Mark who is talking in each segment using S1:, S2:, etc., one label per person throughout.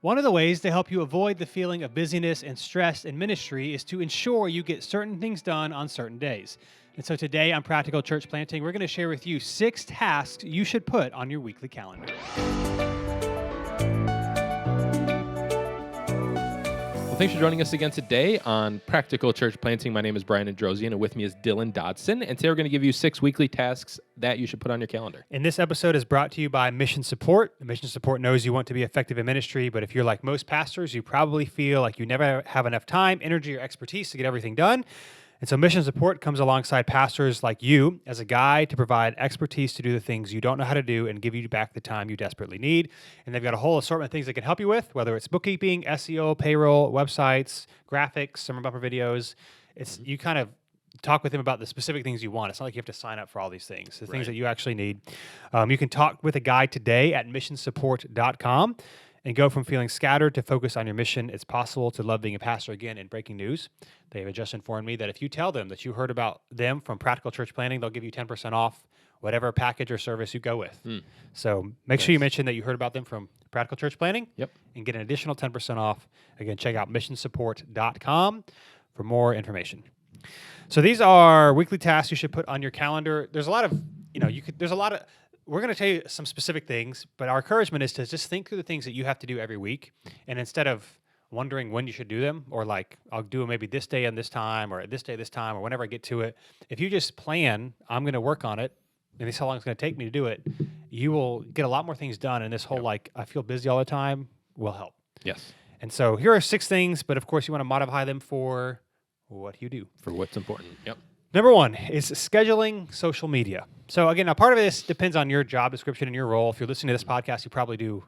S1: One of the ways to help you avoid the feeling of busyness and stress in ministry is to ensure you get certain things done on certain days. And so today on Practical Church Planting, we're going to share with you 6 tasks you should put on your weekly calendar.
S2: Well, thanks for joining us again today on Practical Church Planting. My name is Brian Androsian, and with me is Dylan Dodson. And today we're going to give you 6 weekly tasks that you should put on your calendar.
S1: And this episode is brought to you by Mission Support. Mission Support knows you want to be effective in ministry, but if you're like most pastors, you probably feel like you never have enough time, energy, or expertise to get everything done. And so Mission Support comes alongside pastors like you as a guide to provide expertise to do the things you don't know how to do and give you back the time you desperately need. And they've got a whole assortment of things they can help you with, whether it's bookkeeping, SEO, payroll, websites, graphics, summer bumper videos. You kind of talk with them about the specific things you want. It's not like you have to sign up for all these things, the things that you actually need. You can talk with a guide today at missionsupport.com. and go from feeling scattered to focus on your mission. It's possible to love being a pastor again. In breaking news, they have just informed me that if you tell them that you heard about them from Practical Church Planting, they'll give you 10% off whatever package or service you go with. So make sure you mention that you heard about them from Practical Church Planting and get an additional 10% off. Again, check out missionsupport.com for more information. So these are weekly tasks you should put on your calendar. There's a lot of, we're going to tell you some specific things, but our encouragement is to just think through the things that you have to do every week. And instead of wondering when you should do them, or like, I'll do it maybe this day and this time, or this day, this time, or whenever I get to it, if you just plan, I'm going to work on it, and this is how long it's going to take me to do it, you will get a lot more things done. And this whole, I feel busy all the time will help.
S2: Yes.
S1: And so here are 6 things, but of course you want to modify them for what you do.
S2: For what's important. Yep.
S1: Number 1 is scheduling social media. So again, now part of this depends on your job description and your role. If you're listening to this podcast, you probably do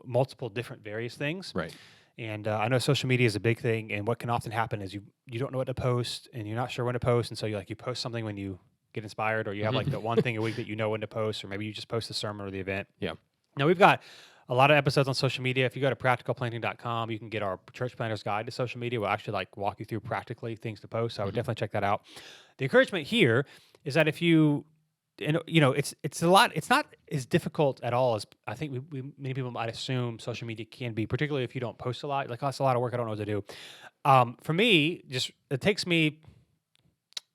S1: multiple different various things.
S2: Right.
S1: And I know social media is a big thing. And what can often happen is you don't know what to post, and you're not sure when to post. And so you post something when you get inspired, or you have the one thing a week that you know when to post, or maybe you just post the sermon or the event.
S2: Yeah.
S1: Now we've got a lot of episodes on social media. If you go to practicalplanting.com, you can get our Church Planner's Guide to Social Media. We'll actually walk you through practically things to post. So I would definitely check that out. The encouragement here is that if you, it's a lot. It's not as difficult at all as I think many people might assume social media can be, particularly if you don't post a lot. That's a lot of work. I don't know what to do. For me, it takes me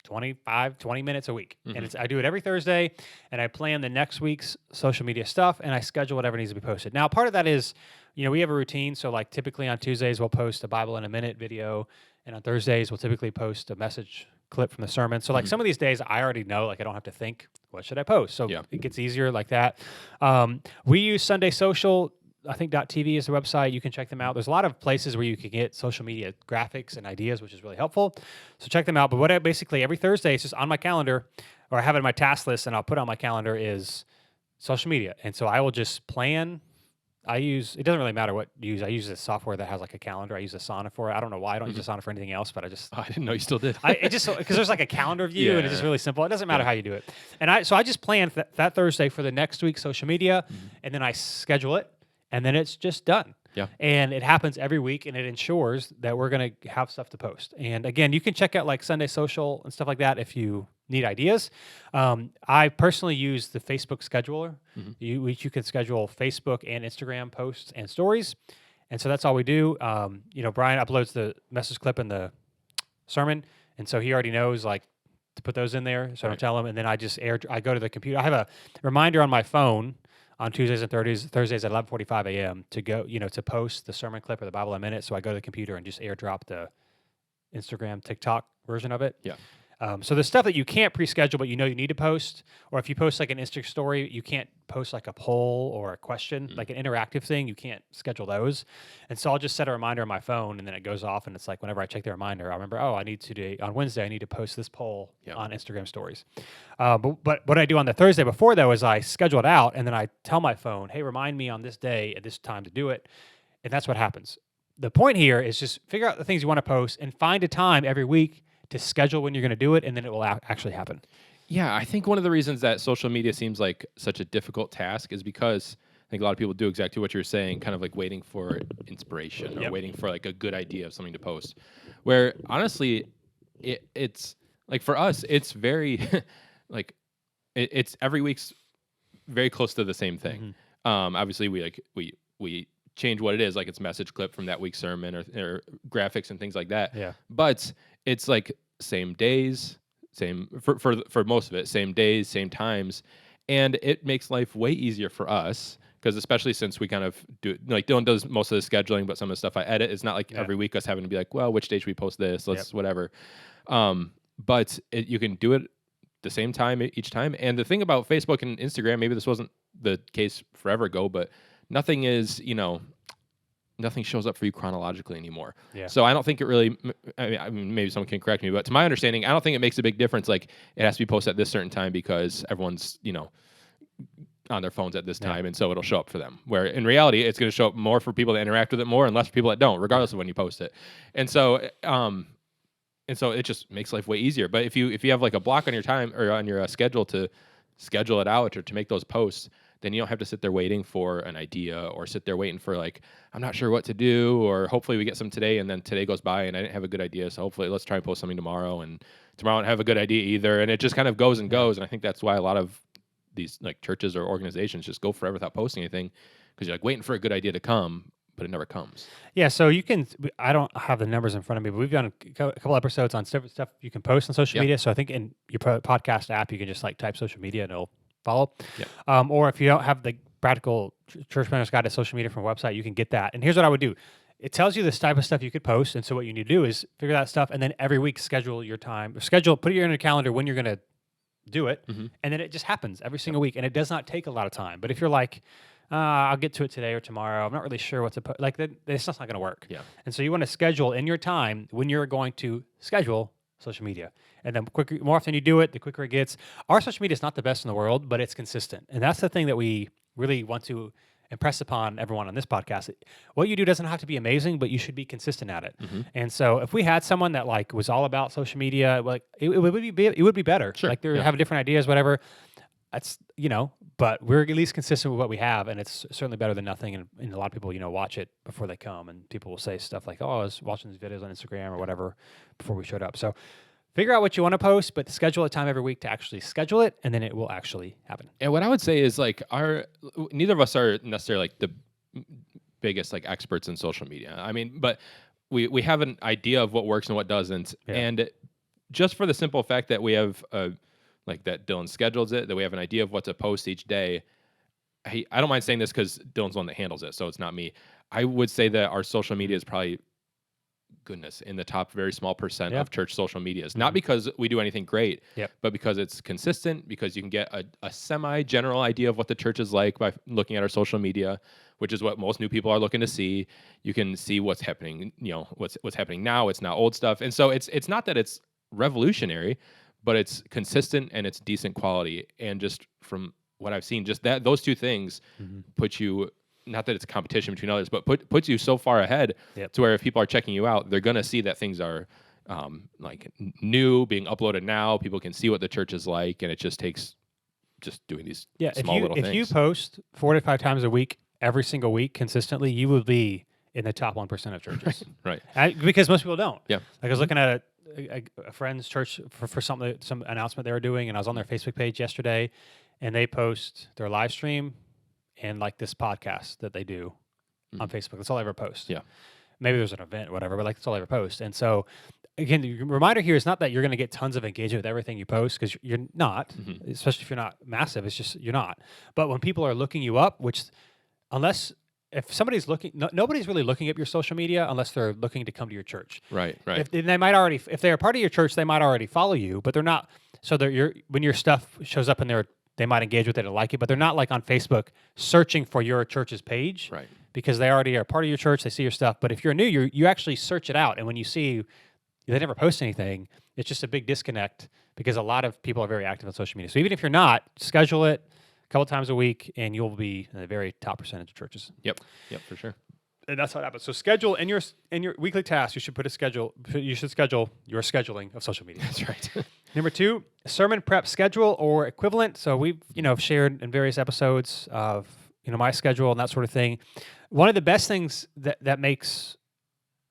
S1: 20 minutes a week. And I do it every Thursday, and I plan the next week's social media stuff, and I schedule whatever needs to be posted. Now, part of that is, we have a routine. So typically on Tuesdays, we'll post a Bible in a Minute video. And on Thursdays, we'll typically post a message clip from the sermon. So some of these days I already know, I don't have to think, what should I post? So it gets easier like that. We use Sunday Social. I think .tv is the website. You can check them out. There's a lot of places where you can get social media graphics and ideas, which is really helpful. So check them out. But basically every Thursday, it's just on my calendar, or I have it in my task list, and I'll put on my calendar is social media. And so I will just plan. It doesn't really matter what you use. I use a software that has a calendar. I use Asana for it. I don't know why I don't use Asana for anything else, but I
S2: didn't know you still did.
S1: Because there's a calendar view, and it's just really simple. It doesn't matter how you do it. And I just plan that Thursday for the next week's social media, and then I schedule it, and then it's just done.
S2: Yeah.
S1: And it happens every week, and it ensures that we're going to have stuff to post. And again, you can check out Sunday Social and stuff like that if you need ideas. I personally use the Facebook scheduler, which you can schedule Facebook and Instagram posts and stories. And so that's all we do. Brian uploads the message clip and the sermon. And so he already knows to put those in there. So I don't tell him. And then I go to the computer. I have a reminder on my phone on Tuesdays and Thursdays at 11:45 a.m. to go, to post the sermon clip or the Bible in a Minute. So I go to the computer and just airdrop the Instagram, TikTok version of it.
S2: Yeah.
S1: So the stuff that you can't pre-schedule, but you need to post, or if you post an Insta story, you can't post a poll or a question, an interactive thing. You can't schedule those. And so I'll just set a reminder on my phone, and then it goes off, and it's whenever I check the reminder, I remember, on Wednesday, I need to post this poll on Instagram stories. But what I do on the Thursday before, though, is I schedule it out, and then I tell my phone, hey, remind me on this day at this time to do it. And that's what happens. The point here is just figure out the things you want to post and find a time every week to schedule when you're going to do it, and then it will actually happen.
S2: Yeah, I think one of the reasons that social media seems like such a difficult task is because I think a lot of people do exactly what you're saying, kind of waiting for inspiration or waiting for a good idea of something to post. Where honestly, it's for us, it's very it's every week's very close to the same thing. Obviously, we change what it is, like it's message clip from that week's sermon or graphics and things like that.
S1: Yeah.
S2: But it's like same days, same for most of it, same days, same times, and it makes life way easier for us. Because especially since we kind of do, like Dylan does most of the scheduling, but some of the stuff I edit, it's not like every week us having to be like, well, which day should we post this? Let's whatever. But you can do it the same time each time. And the thing about Facebook and Instagram, maybe this wasn't the case forever ago, but nothing is, nothing shows up for you chronologically anymore.
S1: Yeah.
S2: So I don't think it really, I mean, maybe someone can correct me, but to my understanding, I don't think it makes a big difference. Like it has to be posted at this certain time because everyone's, on their phones at this time, and so it'll show up for them. Where in reality, it's going to show up more for people that interact with it more, and less for people that don't, regardless of when you post it. And so it just makes life way easier. But if you have like a block on your time or on your schedule to schedule it out or to make those posts, then you don't have to sit there waiting for an idea or sit there waiting for like, I'm not sure what to do, or hopefully we get some today, and then today goes by and I didn't have a good idea, so hopefully let's try and post something tomorrow, and tomorrow I don't have a good idea either, and it just kind of goes and goes. And I think that's why a lot of these like churches or organizations just go forever without posting anything, because you're like waiting for a good idea to come, but it never comes.
S1: Yeah, so you can, I don't have the numbers in front of me, but we've done a couple episodes on different stuff you can post on social media. So I think in your podcast app, you can just like type social media and it'll follow. Or if you don't have the practical church planner's guide to social media from a website, you can get that. And here's what I would do. It tells you this type of stuff you could post. And so what you need to do is figure that stuff, and then every week schedule your time, put it in your calendar when you're going to do it, and then it just happens every single week, and it does not take a lot of time. But if you're like, I'll get to it today or tomorrow, I'm not really sure what to put, like, it's not going to work. And so you want to schedule in your time when you're going to schedule social media, and then more often you do it, the quicker it gets. Our social media is not the best in the world, but it's consistent, and that's the thing that we really want to impress upon everyone on this podcast. What you do doesn't have to be amazing, but you should be consistent at it. And so if we had someone that like was all about social media, like it would be better.
S2: Sure.
S1: Like they have different ideas, whatever. That's, but we're at least consistent with what we have, and it's certainly better than nothing. And a lot of people, watch it before they come, and people will say stuff like, oh, I was watching these videos on Instagram or whatever before we showed up. So figure out what you want to post, but schedule a time every week to actually schedule it, and then it will actually happen.
S2: And what I would say is like neither of us are necessarily like the biggest like experts in social media. I mean, but we have an idea of what works and what doesn't. And just for the simple fact that we have like that Dylan schedules it, that we have an idea of what to post each day. I don't mind saying this because Dylan's the one that handles it, so it's not me. I would say that our social media is probably in the top very small percent of church social medias. Not because we do anything great, but because it's consistent, because you can get a semi-general idea of what the church is like by looking at our social media, which is what most new people are looking to see. You can see what's happening, what's happening now. It's not old stuff. And so it's not that it's revolutionary, but it's consistent and it's decent quality. And just from what I've seen, just those two things put you, not that it's a competition between others, but puts you so far ahead to where if people are checking you out, they're going to see that things are like new, being uploaded now. People can see what the church is like, and it just takes just doing these small little things.
S1: If you post 4 to 5 times a week, every single week consistently, you will be in the top 1% of churches.
S2: Right.
S1: Because most people don't.
S2: Yeah.
S1: Like I was looking at a friend's church for some announcement they were doing, and I was on their Facebook page yesterday, and they post their live stream and like this podcast that they do on Facebook. That's all I ever post.
S2: Yeah.
S1: Maybe there's an event or whatever, but like that's all I ever post. And so again, the reminder here is not that you're going to get tons of engagement with everything you post, because you're not, especially if you're not massive. It's just, you're not. But when people are looking you up, if somebody's looking, nobody's really looking at your social media unless they're looking to come to your church.
S2: Right.
S1: If they're a part of your church, they might already follow you, but they're not. So when your stuff shows up in there, they might engage with it and like it, but they're not like on Facebook searching for your church's page,
S2: right?
S1: Because they already are part of your church. They see your stuff. But if you're new, you actually search it out, and when you see they never post anything, it's just a big disconnect, because a lot of people are very active on social media. So even if you're not, schedule it a couple times a week, and you'll be in the very top percentage of churches.
S2: Yep, for sure.
S1: And that's how it happens. So schedule in your weekly tasks. You should put a schedule. You should schedule your scheduling of social media.
S2: That's right.
S1: Number 2, sermon prep schedule or equivalent. So we've shared in various episodes of my schedule and that sort of thing. One of the best things that makes,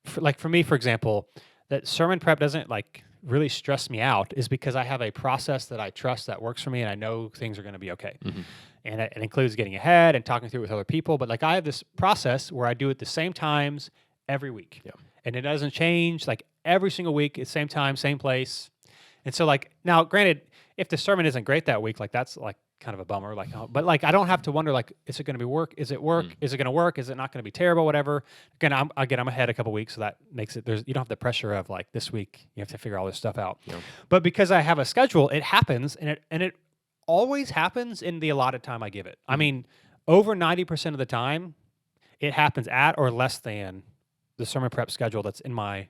S1: for me, for example, that sermon prep doesn't like really stress me out is because I have a process that I trust that works for me, and I know things are going to be okay. and it includes getting ahead and talking through it with other people. But like I have this process where I do it the same times every week,
S2: Yeah.
S1: and it doesn't change. Like every single week, it's same time, same place. And so like now, granted, if the sermon isn't great that week, like that's like kind of a bummer. Like, but like I don't have to wonder like, is it going to be work? Is it work? Is it going to work? Is it not going to be terrible? Whatever. Again, I'm ahead a couple weeks, so that makes it. You don't have the pressure of like this week you have to figure all this stuff out.
S2: Yeah.
S1: But because I have a schedule, it happens, and it always happens in the allotted time I give it. I mean, over 90% of the time, it happens at or less than the sermon prep schedule that's in my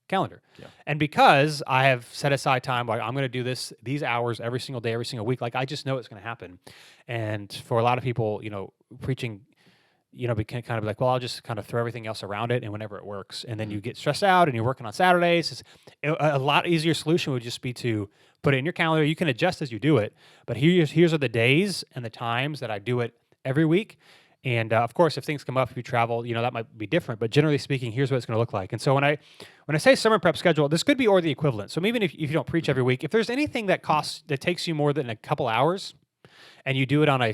S1: calendar.
S2: Yeah.
S1: And because I have set aside time, like I'm going to do these hours every single day, every single week, like I just know it's going to happen. And for a lot of people, preaching, we can kind of be like, well, I'll just kind of throw everything else around it and whenever it works. And then you get stressed out and you're working on Saturdays. A lot easier solution would just be to put it in your calendar. You can adjust as you do it, but here's are the days and the times that I do it every week. And of course, if things come up, if you travel, that might be different. But generally speaking, here's what it's going to look like. And so when I say sermon prep schedule, this could be or the equivalent. So even if you don't preach every week, if there's anything that takes you more than a couple hours, and you do it on a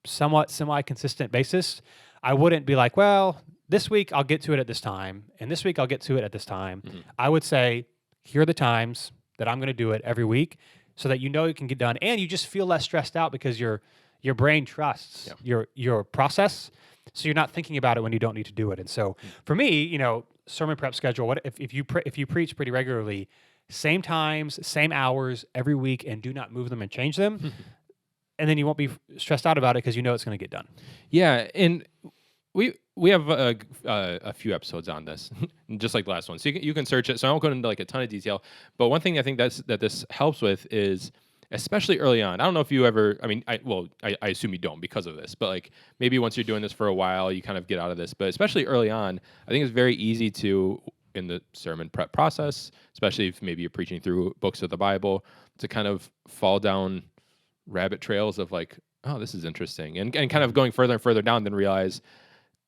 S1: somewhat semi-consistent basis, I wouldn't be like, well, this week I'll get to it at this time, and this week I'll get to it at this time. I would say, here are the times that I'm going to do it every week, so that it can get done, and you just feel less stressed out because your brain trusts your process, so you're not thinking about it when you don't need to do it. And so for me, sermon prep schedule, what if you preach pretty regularly, same times, same hours every week, and do not move them and change them, and then you won't be stressed out about it because it's going to get done.
S2: Yeah, and we have a few episodes on this, just like the last one. So you can search it. So I won't go into like a ton of detail. But one thing I think that this helps with is, especially early on. I don't know if you ever. I mean, I assume you don't because of this. But like maybe once you're doing this for a while, you kind of get out of this. But especially early on, I think it's very easy to, in the sermon prep process, especially if maybe you're preaching through books of the Bible, to kind of fall down rabbit trails of like, oh, this is interesting, and kind of going further and further down, then realize,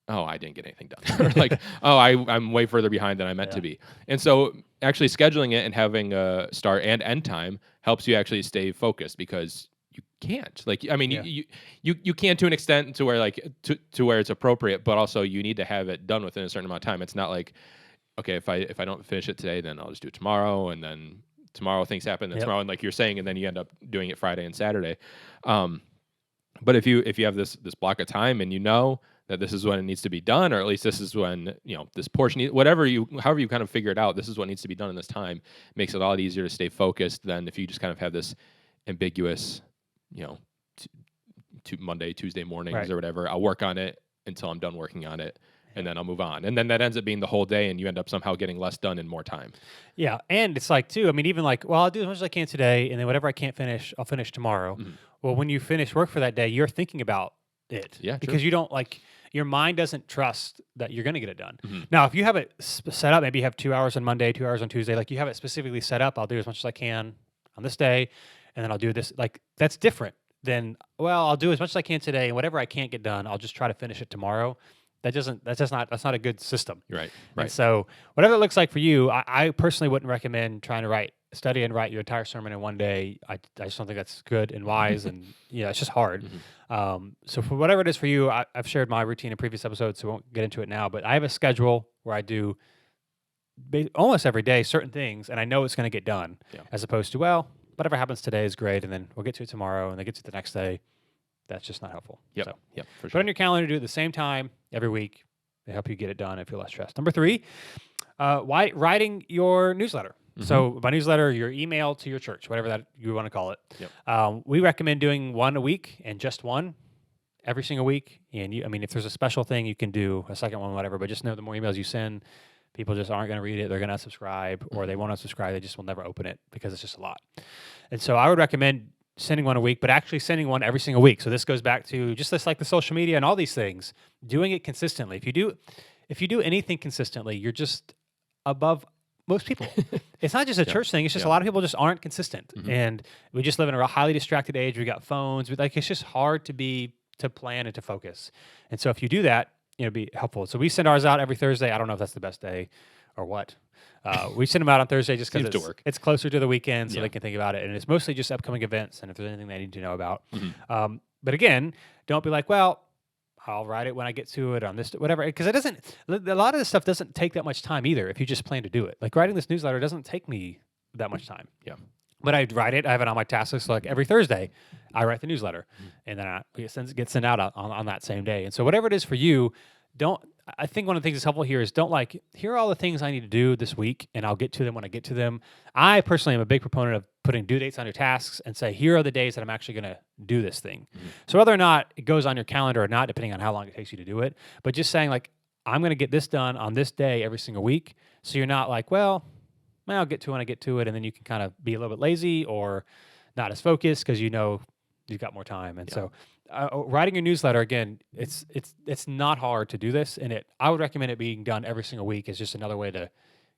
S2: oh, I didn't get anything done. Or like, oh, I'm way further behind than I meant to be. And so actually scheduling it and having a start and end time helps you actually stay focused, because you can't. Like, I mean, you can to an extent to where like to where it's appropriate, but also you need to have it done within a certain amount of time. It's not like, okay, if I don't finish it today, then I'll just do it tomorrow, and then tomorrow things happen, and tomorrow, and like you're saying, and then you end up doing it Friday and Saturday. But if you have this block of time, and that this is when it needs to be done, or at least this is when, this portion, however you kind of figure it out, this is what needs to be done in this time, makes it a lot easier to stay focused than if you just kind of have this ambiguous, Monday, Tuesday mornings or whatever. I'll work on it until I'm done working on it, and then I'll move on. And then that ends up being the whole day, and you end up somehow getting less done in more time. Yeah.
S1: And it's like, too, I mean, even like, well, I'll do as much as I can today, and then whatever I can't finish, I'll finish tomorrow. Well, when you finish work for that day, you're thinking about it.
S2: Yeah,
S1: because you don't like, your mind doesn't trust that you're going to get it done. Now, if you have it set up, maybe you have 2 hours on Monday, 2 hours on Tuesday, like you have it specifically set up, I'll do as much as I can on this day, and then I'll do this. Like, that's different than, well, I'll do as much as I can today, and whatever I can't get done, I'll just try to finish it tomorrow. That's not a good system.
S2: Right.
S1: And so whatever it looks like for you, I personally wouldn't recommend trying to study and write your entire sermon in one day. I just don't think that's good and wise, and it's just hard. So for whatever it is for you, I've shared my routine in previous episodes, so I won't get into it now, but I have a schedule where I do almost every day certain things, and I know it's going to get done, as opposed to, well, whatever happens today is great, and then we'll get to it tomorrow, and then get to it the next day. That's just not helpful.
S2: For
S1: Put
S2: sure.
S1: on your calendar, do it at the same time every week. They help you get it done and feel less stressed. Number 3, writing your newsletter. So by newsletter, your email to your church, whatever that you want to call it. We recommend doing one a week, and just one every single week. And if there's a special thing, you can do a second one, whatever. But just know the more emails you send, people just aren't going to read it. They're going to unsubscribe, or they won't unsubscribe. They just will never open it because it's just a lot. And so I would recommend sending one a week, but actually sending one every single week. So this goes back to just this, like the social media and all these things, doing it consistently. If you do anything consistently, you're just above most people. It's not just a church thing. It's just a lot of people just aren't consistent. And we just live in a highly distracted age. We got phones. It's just hard to plan and to focus. And so if you do that, it'd be helpful. So we send ours out every Thursday. I don't know if that's the best day or what. We send them out on Thursday just because it's closer to the weekend, so they can think about it. And it's mostly just upcoming events and if there's anything they need to know about. But again, don't be like, well, I'll write it when I get to it on this, whatever. Because it doesn't, a lot of this stuff doesn't take that much time either if you just plan to do it. Like writing this newsletter doesn't take me that much time.
S2: Yeah.
S1: But I write it, I have it on my task list. So like every Thursday, I write the newsletter and then it gets sent out on that same day. And so whatever it is for you, I think one of the things that's helpful here is don't like, here are all the things I need to do this week and I'll get to them when I get to them. I personally am a big proponent of putting due dates on your tasks and say, here are the days that I'm actually going to do this thing. So whether or not it goes on your calendar or not, depending on how long it takes you to do it, but just saying like, I'm going to get this done on this day every single week. So you're not like, well, I'll get to it when I get to it. And then you can kind of be a little bit lazy or not as focused because you know you've got more time. And so writing your newsletter, again, it's not hard to do this. And I would recommend it being done every single week as just another way to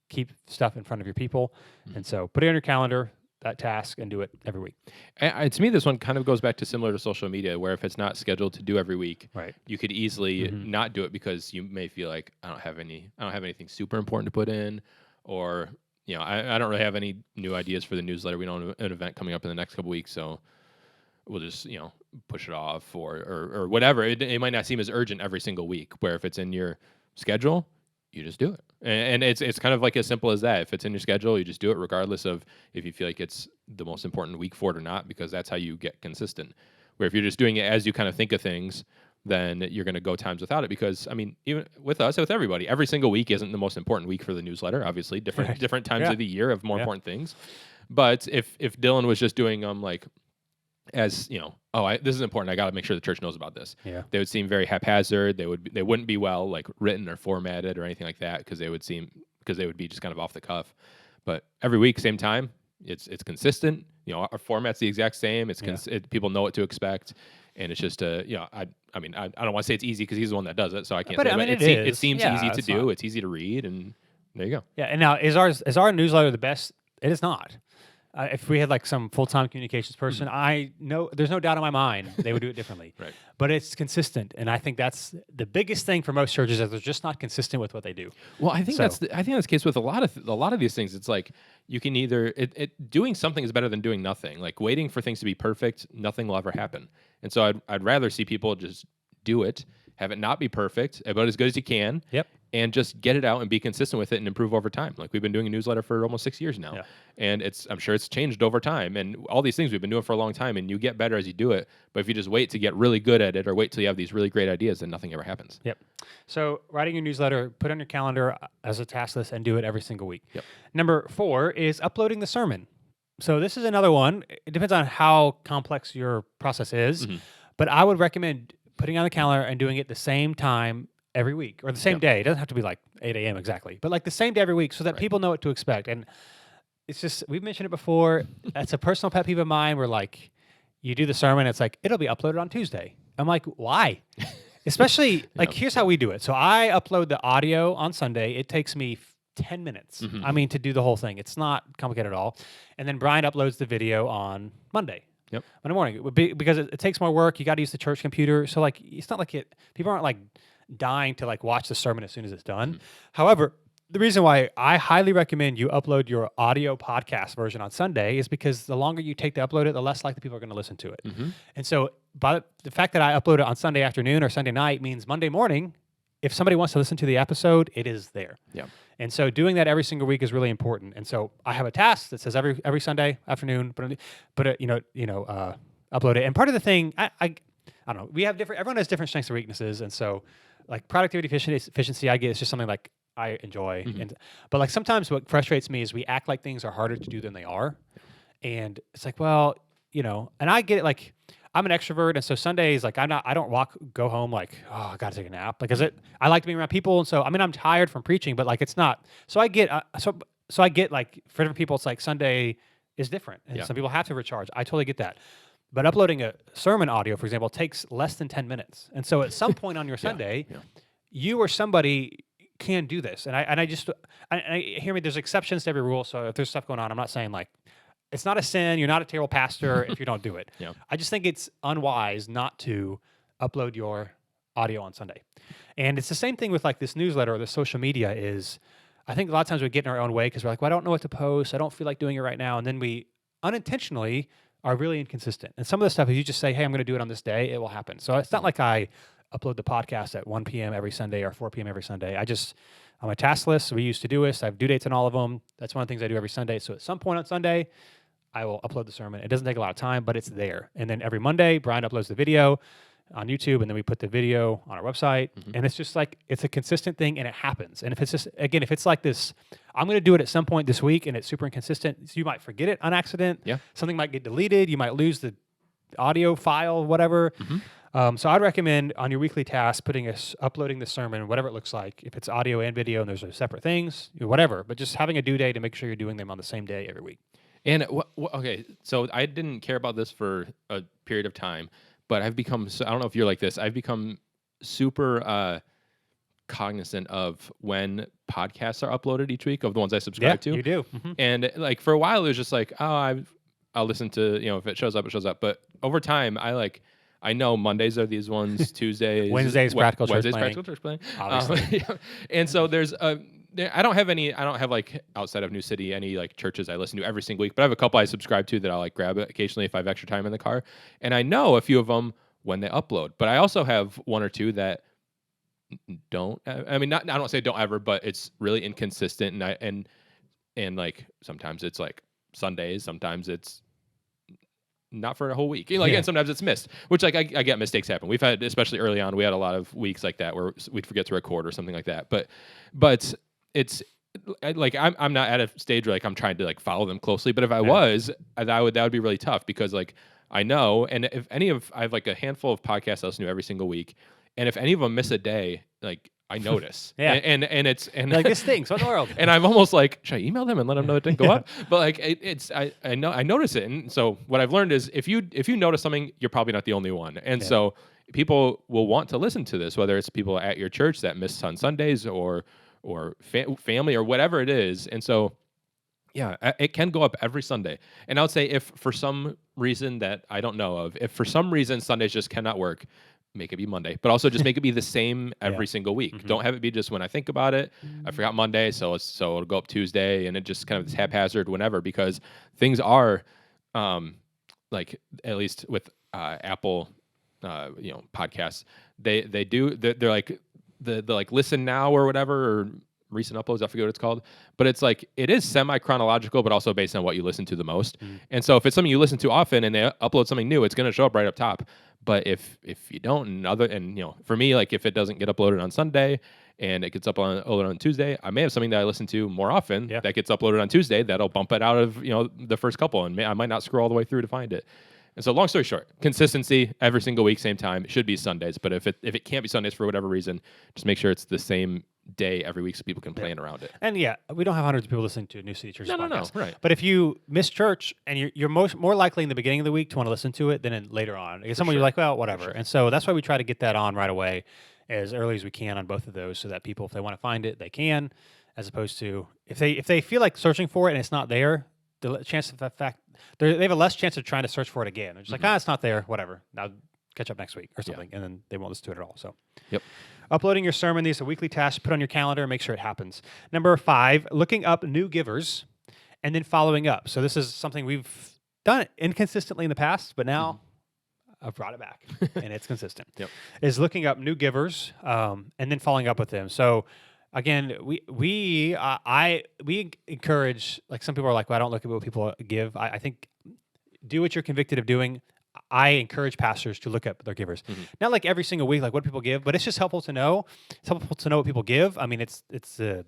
S1: keep stuff in front of your people. And so put it on your calendar, that task, and do it every week.
S2: And to me, this one kind of goes back to similar to social media, where if it's not scheduled to do every week,
S1: right,
S2: you could easily not do it because you may feel like I don't have anything super important to put in, or I don't really have any new ideas for the newsletter. We don't have an event coming up in the next couple weeks, so we'll just push it off or whatever. It might not seem as urgent every single week. Where if it's in your schedule, you just do it, and it's kind of like as simple as that. If it's in your schedule, you just do it regardless of if you feel like it's the most important week for it or not, because that's how you get consistent. Where if you're just doing it as you kind of think of things, then you're going to go times without it. Because I mean, even with us, with everybody, every single week isn't the most important week for the newsletter. Obviously, different times of the year have more important things. But if Dylan was just doing like, as this is important, I got to make sure the church knows about this.
S1: Yeah,
S2: they would seem very haphazard. They wouldn't be well like written or formatted or anything like that, because they would be just kind of off the cuff. But every week, same time, it's consistent. Our format's the exact same. People know what to expect. And it's just I don't want to say it's easy because he's the one that does it, so I can't.
S1: But
S2: say,
S1: I mean,
S2: it seems easy to do. It's easy to read, and there you go.
S1: Yeah, and now is our newsletter the best? It is not. If we had like some full-time communications person, I know there's no doubt in my mind they would do it differently.
S2: Right.
S1: But it's consistent, and I think that's the biggest thing for most churches, is they're just not consistent with what they do.
S2: Well, I think that's the case with a lot of these things. It's like you can either doing something is better than doing nothing. Like waiting for things to be perfect, nothing will ever happen. And so I'd rather see people just do it, have it not be perfect, about as good as you can.
S1: Yep.
S2: And just get it out and be consistent with it and improve over time. Like we've been doing a newsletter for almost 6 years now. Yeah. And I'm sure it's changed over time. And all these things we've been doing for a long time, and you get better as you do it. But if you just wait to get really good at it, or wait till you have these really great ideas, then nothing ever happens.
S1: Yep. So writing your newsletter, put it on your calendar as a task list and do it every single week.
S2: Yep.
S1: Number 4 is uploading the sermon. So this is another one. It depends on how complex your process is. But I would recommend putting it on the calendar and doing it the same time every week, or the same day. It doesn't have to be like 8 a.m. exactly, but like the same day every week, so that people know what to expect. And it's just, we've mentioned it before. That's a personal pet peeve of mine, where like you do the sermon, it's like, it'll be uploaded on Tuesday. I'm like, why? Especially like, here's how we do it. So I upload the audio on Sunday. It takes me 10 minutes. I mean, to do the whole thing. It's not complicated at all. And then Brian uploads the video on Monday.
S2: Yep.
S1: Monday morning, because it takes more work. You got to use the church computer. So like, it's not like people aren't like dying to like watch the sermon as soon as it's done. However, the reason why I highly recommend you upload your audio podcast version on Sunday is because the longer you take to upload it, the less likely people are going to listen to it. And so by the fact that I upload it on Sunday afternoon or Sunday night means Monday morning, if somebody wants to listen to the episode, it is there.
S2: Yeah.
S1: And so doing that every single week is really important. And so I have a task that says every Sunday afternoon, upload it. And part of the thing, I don't know, everyone has different strengths and weaknesses. And so like productivity efficiency, I get, it's just something like I enjoy. But like sometimes what frustrates me is we act like things are harder to do than they are. And it's like, well, and I get it, like I'm an extrovert, and so Sundays, like I don't go home like, oh, I gotta take a nap, because I like to be around people, and so I mean I'm tired from preaching, but like it's not. So I get so I get like for different people, it's like Sunday is different, and some people have to recharge. I totally get that. But uploading a sermon audio, for example, takes less than 10 minutes, and so at some point on your Sunday, you or somebody can do this. And I hear me. There's exceptions to every rule, so if there's stuff going on, I'm not saying like, it's not a sin. You're not a terrible pastor if you don't do it. I just think it's unwise not to upload your audio on Sunday. And it's the same thing with like this newsletter or the social media is, I think a lot of times we get in our own way because we're like, well, I don't know what to post. I don't feel like doing it right now. And then we unintentionally are really inconsistent. And some of the stuff, if you just say, hey, I'm going to do it on this day, it will happen. So it's not like I upload the podcast at 1 p.m. every Sunday or 4 p.m. every Sunday. On my task list, we use Todoist. I have due dates on all of them. That's one of the things I do every Sunday. So at some point on Sunday, I will upload the sermon. It doesn't take a lot of time, but it's there. And then every Monday, Brian uploads the video on YouTube, and then we put the video on our website. And it's just like, it's a consistent thing, and it happens. And if it's just, again, if it's like this, I'm going to do it at some point this week, and it's super inconsistent, so you might forget it on accident.
S2: Yeah.
S1: Something might get deleted. You might lose the audio file, whatever. So I'd recommend on your weekly task uploading the sermon, whatever it looks like. If it's audio and video, and there's separate things, whatever. But just having a due date to make sure you're doing them on the same day every week.
S2: And okay, so I didn't care about this for a period of time, but I've become, I don't know if you're like this, I've become super cognizant of when podcasts are uploaded each week, of the ones I subscribe to.
S1: You do.
S2: And like for a while, it was just like, oh, I'll listen to, if it shows up, it shows up. But over time, I know Mondays are these ones, Tuesdays,
S1: Wednesdays, practical church
S2: planning.
S1: Obviously.
S2: And so there's I don't have like outside of New City any like churches I listen to every single week, but I have a couple I subscribe to that I'll like grab it occasionally if I have extra time in the car. And I know a few of them when they upload, but I also have one or two that don't. I mean, I don't say don't ever, but it's really inconsistent. And like sometimes it's like Sundays, sometimes it's not for a whole week. And sometimes it's missed, which like I get mistakes happen. We've had, especially early on, we had a lot of weeks like that where we'd forget to record or something like that. But it's like I'm not at a stage where like I'm trying to like follow them closely. But if I was, that would be really tough, because like I know, and if I have like a handful of podcasts I listen to every single week, and if any of them miss a day, like I notice. And it's
S1: like, this stinks. What in the world?
S2: And I'm almost like, should I email them and let them know it didn't go up? But like I notice it. And so what I've learned is if you notice something, you're probably not the only one. And so people will want to listen to this, whether it's people at your church that miss on Sundays or family or whatever it is. And so yeah, it can go up every Sunday. And I would say if for some reason that I don't know of, if for some reason Sundays just cannot work, make it be Monday, but also just make it be the same every single week. Don't have it be just when I think about it. I forgot Monday, so it'll go up Tuesday, and it just kind of is haphazard whenever, because things are like, at least with Apple podcasts, they're like the like listen now or whatever, or recent uploads, I forget what it's called, but it's like it is semi-chronological, but also based on what you listen to the most. And so if it's something you listen to often and they upload something new, it's going to show up right up top. But if you don't, for me, like if it doesn't get uploaded on Sunday and it gets uploaded on Tuesday, I may have something that I listen to more often that gets uploaded on Tuesday that'll bump it out of the first couple, and I might not scroll all the way through to find it. And so, long story short, consistency every single week, same time. It should be Sundays, but if it can't be Sundays for whatever reason, just make sure it's the same day every week so people can plan around it.
S1: And we don't have hundreds of people listening to New City Church podcast.
S2: No, right.
S1: But if you miss church, and you're more likely in the beginning of the week to want to listen to it than later on. Because you're like, well, whatever. Sure. And so that's why we try to get that on right away, as early as we can on both of those, so that people, if they want to find it, they can, as opposed to if they feel like searching for it and it's not there, the chance of the fact they have a less chance of trying to search for it again. They're just like, it's not there, whatever. Now catch up next week or something, and then they won't listen to it at all. So, uploading your sermon, these are weekly tasks. Put on your calendar and make sure it happens. Number 5, looking up new givers and then following up. So this is something we've done inconsistently in the past, but now I've brought it back and it's consistent. Is looking up new givers and then following up with them. So again, we encourage, like, some people are like, well, I don't look at what people give. I think do what you're convicted of doing. I encourage pastors to look up their givers. Not like every single week, like what people give, but it's just helpful to know. It's helpful to know what people give. I mean, it's a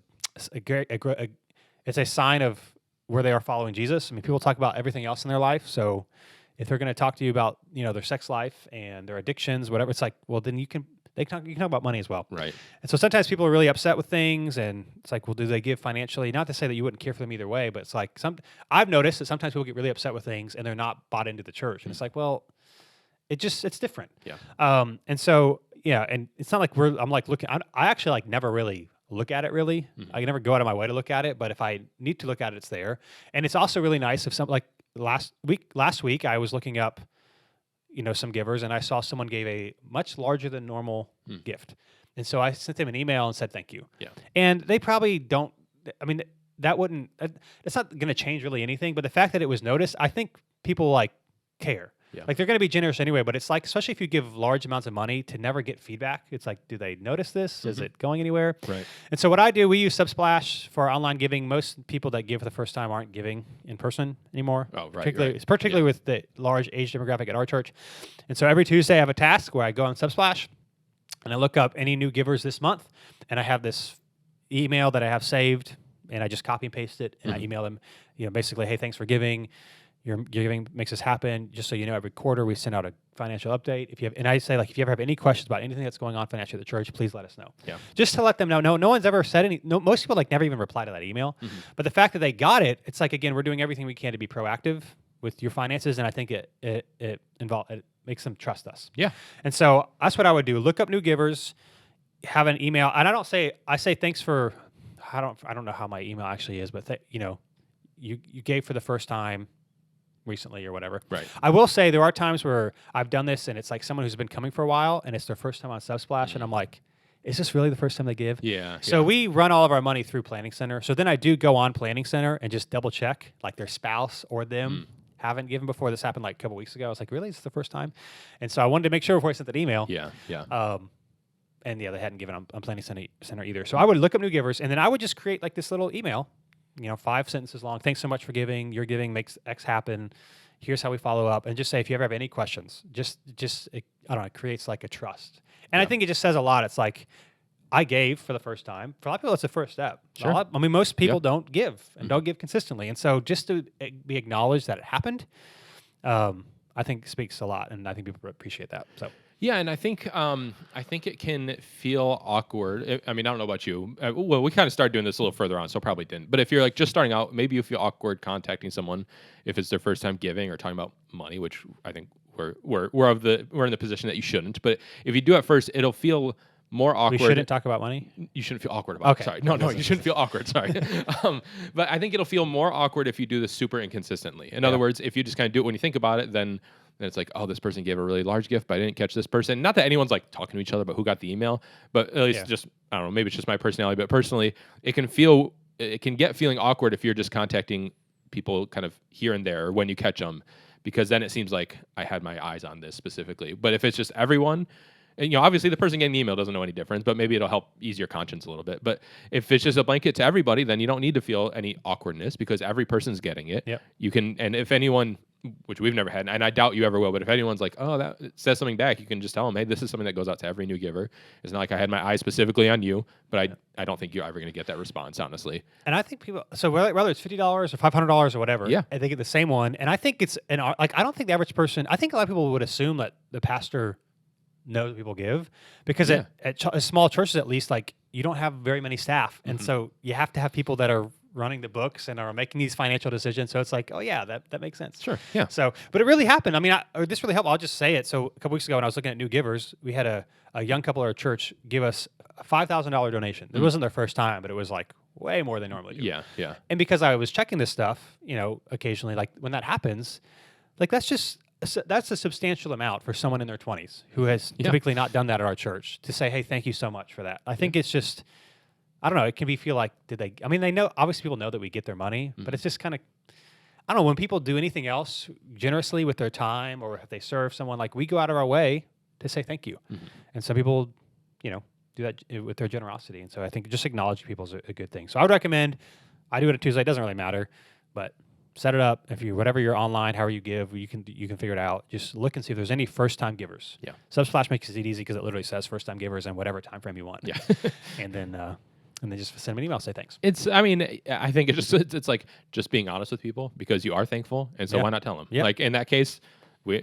S1: sign of where they are following Jesus. I mean, people talk about everything else in their life. So if they're going to talk to you about, their sex life and their addictions, whatever, it's like, well, then you can talk about money as well.
S2: Right.
S1: And so sometimes people are really upset with things, and it's like, well, do they give financially? Not to say that you wouldn't care for them either way, but it's like I've noticed that sometimes people get really upset with things and they're not bought into the church. And it's like, well, it's different. And so, and it's not like I'm like looking, I actually like never really look at it really. I never go out of my way to look at it, but if I need to look at it, it's there. And it's also really nice if like last week I was looking up, some givers, and I saw someone gave a much larger than normal gift. And so I sent them an email and said, thank you. And they probably don't, I mean, it's not going to change really anything, but the fact that it was noticed, I think people like care.
S2: Yeah.
S1: Like they're going to be generous anyway, but it's like, especially if you give large amounts of money, to never get feedback. It's like, do they notice this? Is it going anywhere?
S2: Right.
S1: And so what I do, we use Subsplash for our online giving. Most people that give for the first time aren't giving in person anymore.
S2: Oh, right,
S1: Particularly,
S2: right.
S1: particularly with the large age demographic at our church. And so every Tuesday I have a task where I go on Subsplash and I look up any new givers this month, and I have this email that I have saved, and I just copy and paste it, and I email them, basically, hey, thanks for giving. Your giving makes this happen. Just so you know, every quarter we send out a financial update. And I say, like, if you ever have any questions about anything that's going on financially at the church, please let us know.
S2: Yeah.
S1: Just to let them know. No one's ever said any. No, most people never even reply to that email. But the fact that they got it, it's like, again, we're doing everything we can to be proactive with your finances, and I think it makes them trust us.
S2: Yeah.
S1: And so that's what I would do. Look up new givers, have an email, and I say thanks for. I don't know how my email actually is, but you gave for the first time recently or whatever.
S2: Right.
S1: I will say there are times where I've done this and it's like someone who's been coming for a while and it's their first time on Subsplash, and I'm like, is this really the first time they give?
S2: Yeah.
S1: So we run all of our money through Planning Center. So then I do go on Planning Center and just double check, like their spouse or them haven't given before. This happened like a couple weeks ago. I was like, really? Is this the first time? And so I wanted to make sure before I sent that email.
S2: Yeah. Yeah.
S1: And they hadn't given on Planning Center either. So I would look up new givers, and then I would just create like this little email, 5 sentences long. Thanks so much for giving. Your giving makes X happen. Here's how we follow up, and just say if you ever have any questions, just I don't know, it creates like a trust. And I think it just says a lot. It's like, I gave for the first time. For a lot of people, it's the first step.
S2: Sure.
S1: I mean, most people don't give and don't give consistently, and so just to be acknowledged that it happened, I think speaks a lot, and I think people appreciate that. So.
S2: Yeah, and I think it can feel awkward. I mean, I don't know about you. Well, we kind of started doing this a little further on, so probably didn't. But if you're like just starting out, maybe you feel awkward contacting someone if it's their first time giving or talking about money, which I think we're in the position that you shouldn't. But if you do at first, it'll feel more awkward.
S1: We shouldn't talk about money?
S2: You shouldn't feel awkward about it. Sorry. No, you shouldn't feel awkward. Sorry. But I think it'll feel more awkward if you do this super inconsistently. In other words, if you just kind of do it when you think about it, then it's like, oh, this person gave a really large gift, but I didn't catch this person. Not that anyone's like talking to each other about who got the email, but at least just, I don't know, maybe it's just my personality, but personally, it can get feeling awkward if you're just contacting people kind of here and there when you catch them, because then it seems like I had my eyes on this specifically. But if it's just everyone, and, obviously the person getting the email doesn't know any difference, but maybe it'll help ease your conscience a little bit. But if it's just a blanket to everybody, then you don't need to feel any awkwardness because every person's getting it.
S1: Yep.
S2: You can, and if anyone, which we've never had, and I doubt you ever will, but if anyone's like, oh, that says something back, you can just tell them, hey, this is something that goes out to every new giver. It's not like I had my eyes specifically on you, but I don't think you're ever going to get that response, honestly.
S1: And I think people, so whether it's $50 or $500 or whatever, they get the same one. And I think it's, I don't think the average person, I think a lot of people would assume that the pastor knows people give, because at small churches, at least, like, you don't have very many staff. And so you have to have people that are running the books and are making these financial decisions. So it's like, oh yeah, that makes sense.
S2: Sure. Yeah.
S1: So, but it really happened. I mean, this really helped. I'll just say it. So a couple weeks ago when I was looking at new givers, we had a young couple at our church give us a $5,000 donation. It wasn't their first time, but it was like way more than normally do.
S2: Yeah. Yeah.
S1: And because I was checking this stuff, occasionally, like when that happens, like that's a substantial amount for someone in their 20s who has typically not done that at our church, to say, hey, thank you so much for that. I think it's just, I don't know, it can feel like, they know, obviously people know that we get their money, but it's just kind of, I don't know, when people do anything else generously with their time, or if they serve someone, like, we go out of our way to say thank you. And some people, do that with their generosity. And so I think just acknowledging people is a good thing. So I would recommend, I do it at Tuesday, it doesn't really matter, but set it up. If whatever you're online, however you give, you can figure it out. Just look and see if there's any first-time givers. Yeah. Subsplash makes it easy because it literally says first-time givers in whatever time frame you want. Yeah. and then just send them an email, say thanks.
S2: I think it's like just being honest with people, because you are thankful, and so why not tell them? Yeah. Like in that case, we're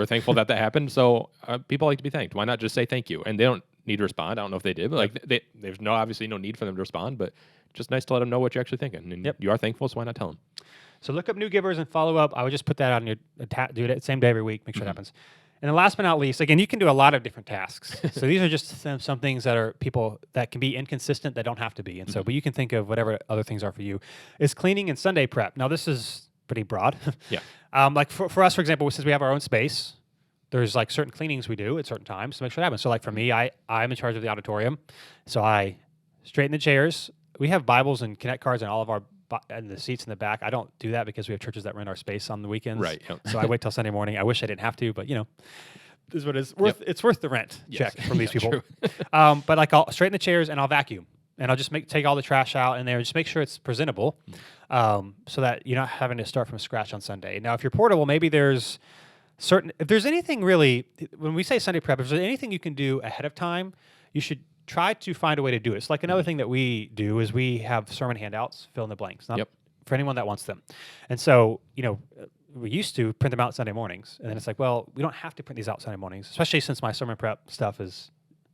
S2: thankful that happened. So people like to be thanked. Why not just say thank you? And they don't need to respond. I don't know if they did, but there's obviously no need for them to respond. But just nice to let them know what you're actually thinking. And you are thankful, so why not tell them?
S1: So look up new givers and follow up. I would just put that on your do it same day every week. Make sure it happens. And then last but not least, again, you can do a lot of different tasks. So these are just some things that are people that can be inconsistent, that don't have to be. And so, but you can think of whatever other things are for you. Is cleaning and Sunday prep. Now this is pretty broad.
S2: Yeah.
S1: Like for us, for example, since we have our own space, there's like certain cleanings we do at certain times to make sure it happens. So like for me, I'm in charge of the auditorium. So I straighten the chairs. We have Bibles and Connect cards in all of our in the seats in the back. I don't do that because we have churches that rent our space on the weekends.
S2: Right, yep.
S1: So I wait till Sunday morning. I wish I didn't have to, but this is what it's worth. It's worth the rent
S2: Yes.
S1: check from these
S2: Yeah,
S1: people.
S2: true.
S1: But like I'll straighten the chairs and I'll vacuum. And I'll just take all the trash out in there and just make sure it's presentable, so that you're not having to start from scratch on Sunday. Now, if you're portable, maybe if there's anything really, when we say Sunday prep, if there's anything you can do ahead of time, you should try to find a way to do it. It's like another thing that we do is we have sermon handouts, fill in the blanks, not
S2: Yep.
S1: for anyone that wants them. And so, we used to print them out Sunday mornings. And then it's like, well, we don't have to print these out Sunday mornings, especially since my sermon prep stuff is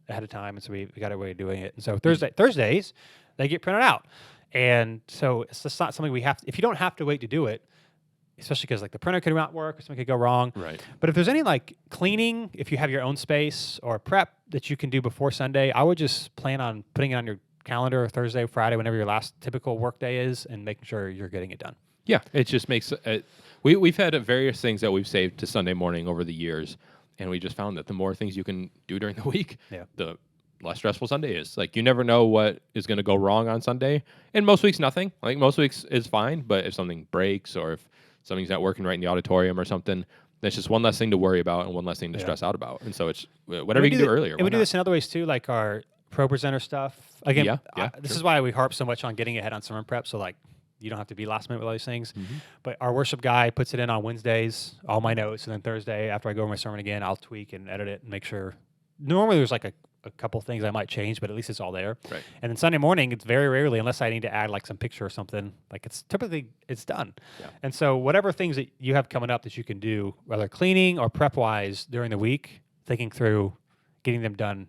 S1: ahead of time, and so we got a way of doing it. And so Thursdays, they get printed out, and so it's just not something we have. If you don't have to wait to do it, especially because like the printer could not work or something could go wrong.
S2: Right.
S1: But if there's any like cleaning, if you have your own space or prep that you can do before Sunday, I would just plan on putting it on your calendar Thursday, Friday, whenever your last typical work day is, and making sure you're getting it done.
S2: Yeah, it just makes we've had various things that we've saved to Sunday morning over the years, and we just found that the more things you can do during the week, the less stressful Sunday is. Like, you never know what is going to go wrong on Sunday, and most weeks nothing. Like, most weeks is fine, but if something breaks or if something's not working right in the auditorium or something, that's just one less thing to worry about and one less thing to stress out about. And so it's whatever you can do earlier.
S1: And we do this in other ways too, like our Pro Presenter stuff. Again, this is why we harp so much on getting ahead on sermon prep. So like, you don't have to be last minute with all these things. But our worship guy puts it in on Wednesdays, all my notes, and then Thursday after I go over my sermon again, I'll tweak and edit it and make sure. Normally there's like a couple things I might change, but at least it's all there.
S2: Right.
S1: And then Sunday morning, it's very rarely, unless I need to add like some picture or something, like it's typically done.
S2: Yeah.
S1: And so whatever things that you have coming up that you can do, whether cleaning or prep wise during the week, thinking through getting them done,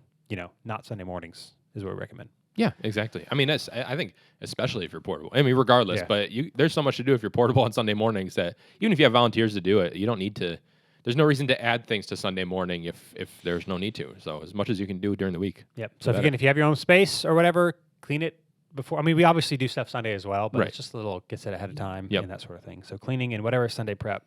S1: not Sunday mornings is what we recommend.
S2: Yeah, exactly. I mean, I think especially if you're portable. I mean, regardless, but there's so much to do if you're portable on Sunday mornings that even if you have volunteers to do it, you don't need to. There's no reason to add things to Sunday morning if there's no need to. So as much as you can do during the week.
S1: Yep. So if you have your own space or whatever, clean it before. I mean, we obviously do stuff Sunday as well, but it's just a little gets it ahead of time and that sort of thing. So cleaning and whatever Sunday prep,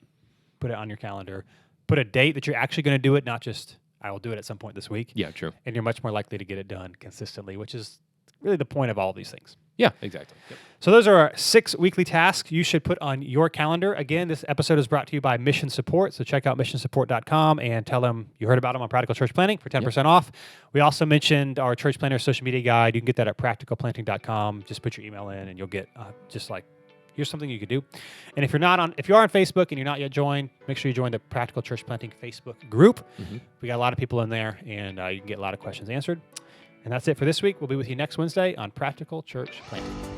S1: put it on your calendar. Put a date that you're actually going to do it, not just I will do it at some point this week.
S2: Yeah, true.
S1: And you're much more likely to get it done consistently, which is really the point of all of these things.
S2: Yeah, exactly. Yep.
S1: So those are our 6 weekly tasks you should put on your calendar. Again, this episode is brought to you by Mission Support. So check out missionsupport.com and tell them you heard about them on Practical Church Planting for 10% off. We also mentioned our Church Planter social media guide. You can get that at practicalplanting.com. Just put your email in and you'll get here's something you could do. And if you are on Facebook and you're not yet joined, make sure you join the Practical Church Planting Facebook group. We got a lot of people in there, and you can get a lot of questions answered. And that's it for this week. We'll be with you next Wednesday on Practical Church Planting.